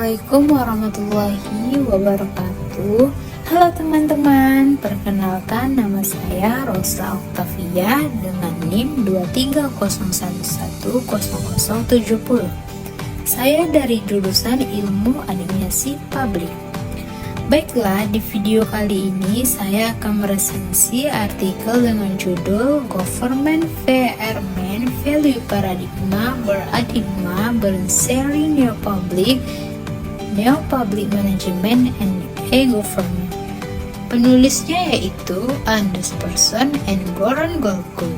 Assalamualaikum warahmatullahi wabarakatuh. Halo teman-teman, perkenalkan nama saya Rosa Octavia dengan NIM 230110070. Saya dari jurusan Ilmu Animasi Publik. Baiklah, di video kali ini saya akan meresensi artikel dengan judul Government Environment Value Paradigma Berseri Neo-Public Management and E-Government. Penulisnya yaitu Anders Persson and Goran Golko.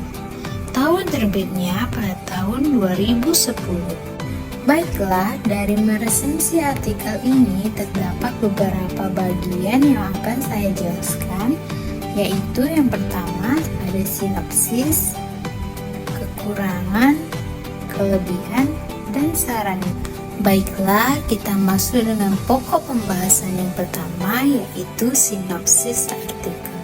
Tahun terbitnya pada tahun 2010. Baiklah, dari meresensi artikel ini terdapat beberapa bagian yang akan saya jelaskan, yaitu yang pertama ada sinopsis, kekurangan, kelebihan, dan saran. Baiklah, kita masuk dengan pokok pembahasan yang pertama, yaitu sinopsis artikel.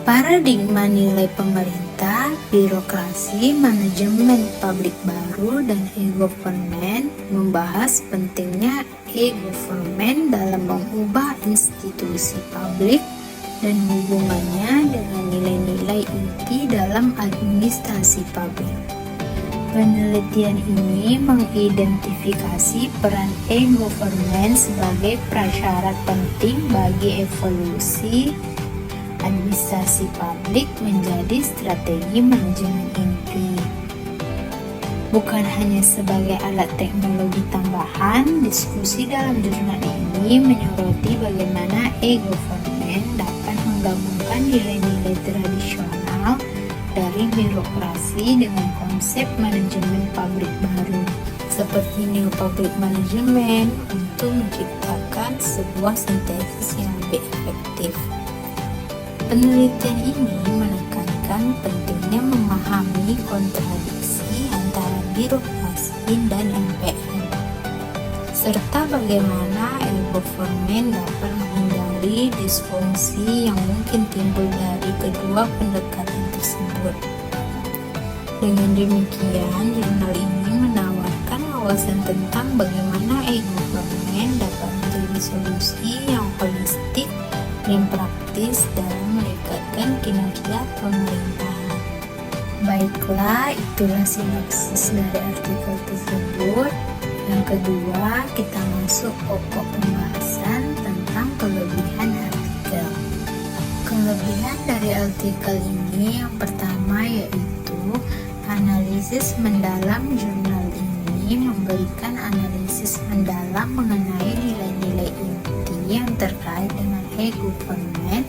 Paradigma nilai pemerintah, birokrasi, manajemen publik baru, dan e-government membahas pentingnya e-government dalam mengubah institusi publik dan hubungannya dengan nilai-nilai inti dalam administrasi publik. Penelitian ini mengidentifikasi peran e-government sebagai prasyarat penting bagi evolusi administrasi publik menjadi strategi manajemen inti. Bukan hanya sebagai alat teknologi tambahan, diskusi dalam jurnal ini menyoroti bagaimana e-government dapat menggabungkan nilai-nilai tradisional dari birokrasi dengan konsep manajemen publik baru, seperti New Public Management, untuk menciptakan sebuah sintesis yang lebih efektif. Penelitian ini menekankan pentingnya memahami kontradiksi antara birokrasi dan MPM, serta bagaimana e-government dapat menghindari disfungsi yang mungkin timbul dari kedua pendekatan tersebut. Dengan demikian, jurnal ini menawarkan wawasan tentang bagaimana e-government dapat menjadi solusi yang holistik dan praktis dalam meningkatkan kinerja pemerintahan. Baiklah, itulah sinopsis dari artikel tersebut. Yang kedua, kita masuk pokok pembahasan tentang kelebihan artikel. Kelebihan dari artikel ini yang pertama yaitu analisis mendalam. Jurnal ini memberikan analisis mendalam mengenai nilai-nilai inti yang terkait dengan e-government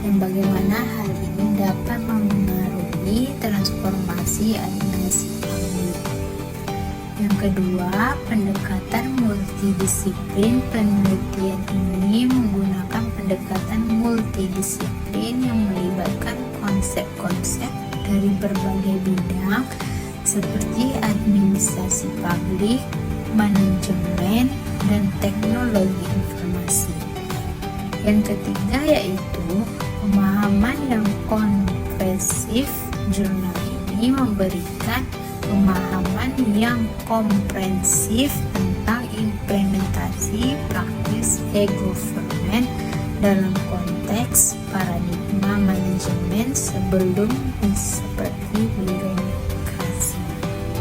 dan bagaimana hal ini dapat mempengaruhi transformasi administrasi publik. Yang kedua, pendekatan multidisiplin. Penelitian ini menggunakan pendekatan multidisiplin yang melibatkan konsep-konsep dari berbagai bidang seperti administrasi publik, manajemen, dan teknologi informasi. Yang ketiga yaitu pemahaman yang komprehensif. Jurnal ini memberikan pemahaman yang komprehensif tentang implementasi praktis e-government dalam konteks paradigma manajemen sebelum seperti birokrasi.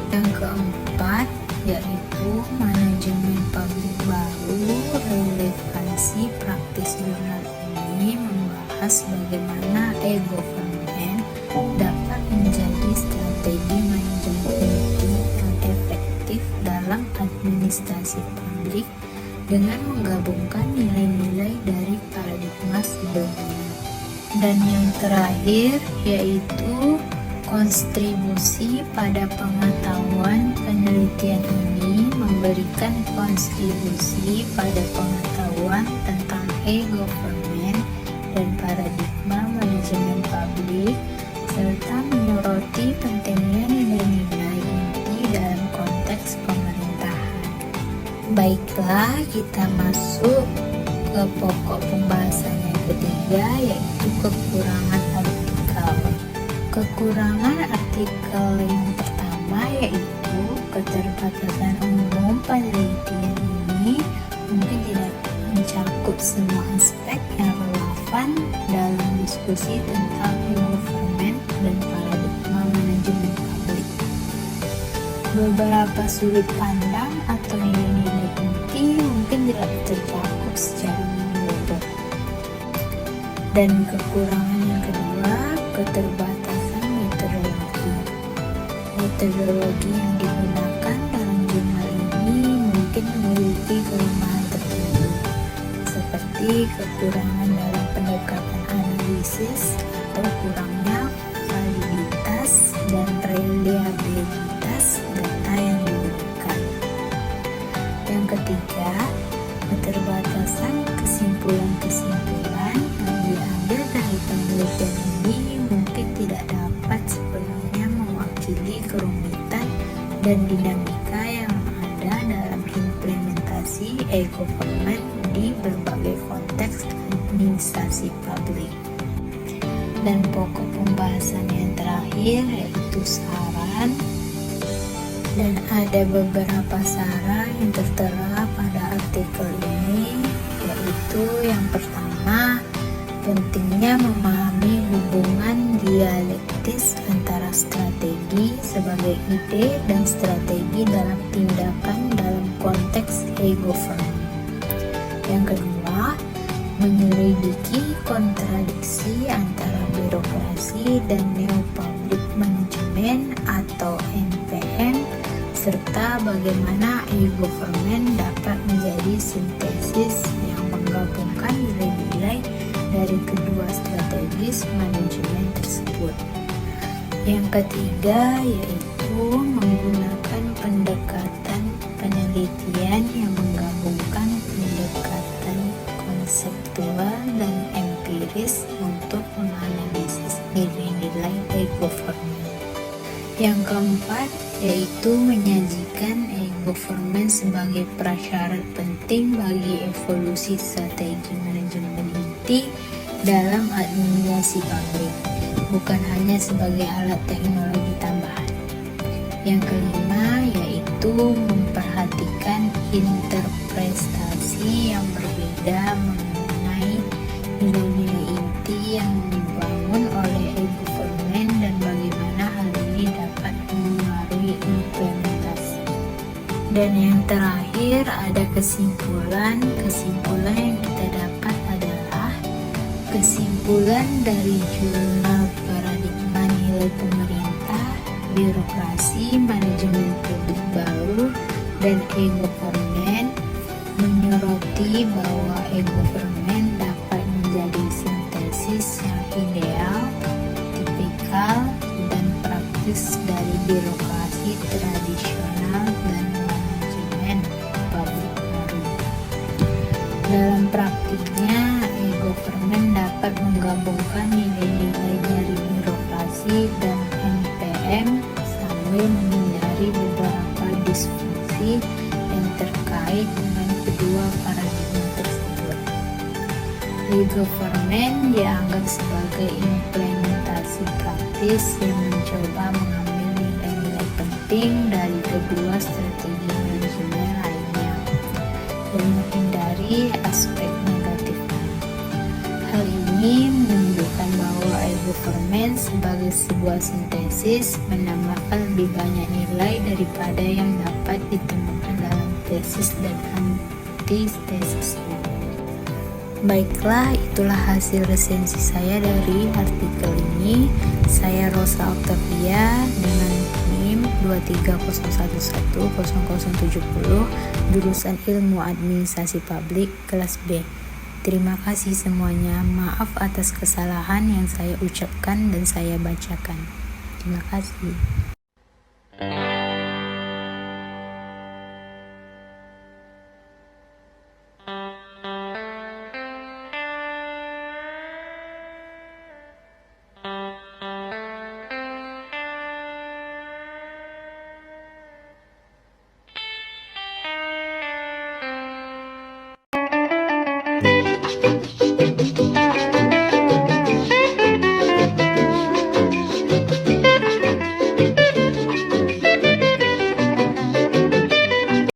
Yang keempat yaitu manajemen publik baru. Relevansi praktis jurnal ini membahas bagaimana e-government dapat menjadi strategi manajemen inti yang efektif dalam administrasi publik dengan menggabungkan nilai-nilai dari paradigma sebelumnya. Dan yang terakhir yaitu kontribusi pada pengetahuan. Penelitian ini memberikan kontribusi pada pengetahuan tentang e-government dan paradigma manajemen publik, serta menyoroti pentingnya nilai-nilai inti dalam konteks pemerintahan. Baiklah, kita masuk ke pokok pembahasan yang ketiga, yaitu kekurangan artikel. Kekurangan artikel yang pertama yaitu keterbatasan umum penelitian semua aspek yang relevan dalam diskusi tentang e-government dan paradigma manajemen publik. Beberapa sudut pandang atau nilai-nilai inti mungkin tidak tercakup secara menyeluruh. Dan kekurangan yang kedua, keterbatasan metodologi. Metodologi yang digunakan dalam jurnal ini mungkin memiliki kelemahan tertentu, seperti kekurangan dalam pendekatan analisis atau kurangnya validitas dan reliabilitas data yang digunakan. Yang ketiga, keterbatasan kesimpulan-kesimpulan yang diambil dari penelitian ini mungkin tidak dapat sepenuhnya mewakili kerumitan dan dinamika yang ada dalam implementasi e-government di berbagai konteks administrasi publik. Dan pokok pembahasan yang terakhir yaitu saran, dan ada beberapa saran yang tertera pada artikel ini, yaitu yang pertama, pentingnya memahami hubungan dialektis antara strategi sebagai ide dan strategi dalam tindakan dalam konteks e-government. Yang kedua, menyelidiki kontradiksi antara birokrasi dan neo-public management atau NPM, serta bagaimana e-government dapat menjadi sintesis yang menggabungkan nilai-nilai dari kedua strategis manajemen tersebut. Yang ketiga yaitu menggunakan pendekatan penelitian yang menggabungkan pendekatan konseptual dan empiris untuk menganalisis nilai-nilai e-government. Yang keempat yaitu menyajikan e-government sebagai prasyarat penting bagi evolusi strategi manajemen inti dalam administrasi publik, bukan hanya sebagai alat teknologi tambahan. Yang kelima yaitu memperhatikan interpretasi yang berbeda mengenai nilai-nilai inti yang dibangun oleh e-government dan bagaimana hal ini dapat mempengaruhi implementasi. Dan yang terakhir ada kesimpulan yang kita dapat adalah kesimpulan dari jurnal paradigma nilai pemerintah, birokrasi, manajemen publik baru, dan e-government menyoroti bahwa e-government dapat menjadi sintesis yang ideal, tipikal, dan praktis dari birokrasi tradisional dan manajemen publik baru. Dalam praktiknya, e-government dapat menggabungkan nilai-nilai dari birokrasi dan NPM sambil menghindari beberapa disfungsi yang terkait dengan kedua paradigma tersebut. E-government dianggap sebagai implementasi praktis yang mencoba mengambil nilai-nilai penting dari kedua strategi manajemen lainnya dan menghindari aspek negatifnya. Hal ini menunjukkan bahwa e-government sebagai sebuah sintesis menambahkan lebih banyak nilai daripada yang dapat ditemukan dalam tesis dan antitesisnya. Baiklah, itulah hasil resensi saya dari artikel ini. Saya Rosa Octavia dengan NIM 230110070, jurusan Ilmu Administrasi Publik kelas B. Terima kasih semuanya. Maaf atas kesalahan yang saya ucapkan dan saya bacakan. Terima kasih.